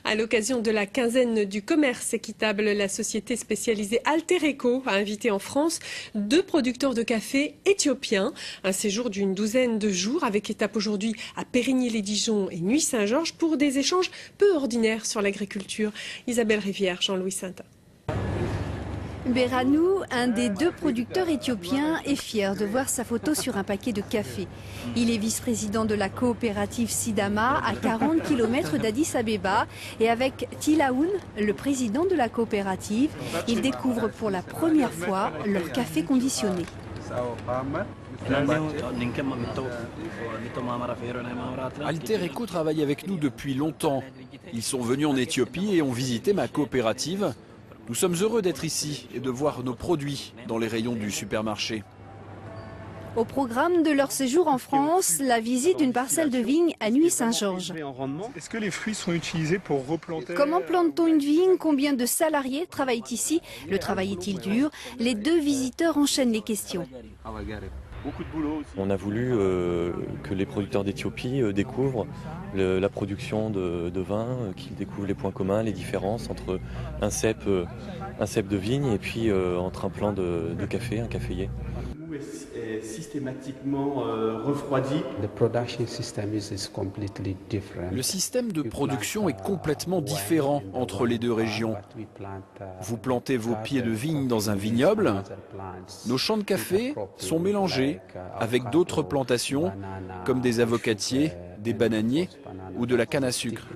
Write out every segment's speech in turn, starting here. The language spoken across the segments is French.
À l'occasion de la quinzaine du commerce équitable, la société spécialisée Altereco a invité en France 2 producteurs de café éthiopiens. Un séjour d'une douzaine de jours avec étape aujourd'hui à Périgny-les-Dijon et Nuits-Saint-Georges pour des échanges peu ordinaires sur l'agriculture. Isabelle Rivière, Jean-Louis Saintin. Beranou, un des 2 producteurs éthiopiens, est fier de voir sa photo sur un paquet de café. Il est vice-président de la coopérative Sidama à 40 km d'Addis Abeba et avec Tilaoun, le président de la coopérative, il découvre pour la première fois leur café conditionné. Altereco travaille avec nous depuis longtemps. Ils sont venus en Éthiopie et ont visité ma coopérative. Nous sommes heureux d'être ici et de voir nos produits dans les rayons du supermarché. Au programme de leur séjour en France, la visite d'une parcelle de vigne à Nuits-Saint-Georges. Est-ce que les fruits sont utilisés pour replanter? Comment plante-t-on une vigne? Combien de salariés travaillent ici? Le travail est-il dur? Les 2 visiteurs enchaînent les questions. Beaucoup de boulot aussi. On a voulu que les producteurs d'Éthiopie découvrent la production de vin, qu'ils découvrent les points communs, les différences entre un cep de vigne et puis entre un plant de café, un caféier. Est systématiquement refroidi. Le système de production est complètement différent entre les 2 régions. Vous plantez vos pieds de vigne dans un vignoble. Nos champs de café sont mélangés avec d'autres plantations comme des avocatiers, des bananiers ou de la canne à sucre.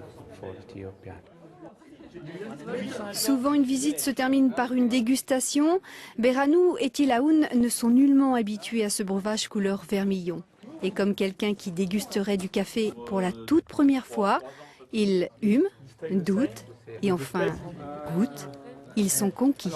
Souvent, une visite se termine par une dégustation. Beranou et Tilaoun ne sont nullement habitués à ce breuvage couleur vermillon. Et comme quelqu'un qui dégusterait du café pour la toute première fois, ils hument, doutent et enfin goûtent. Ils sont conquis.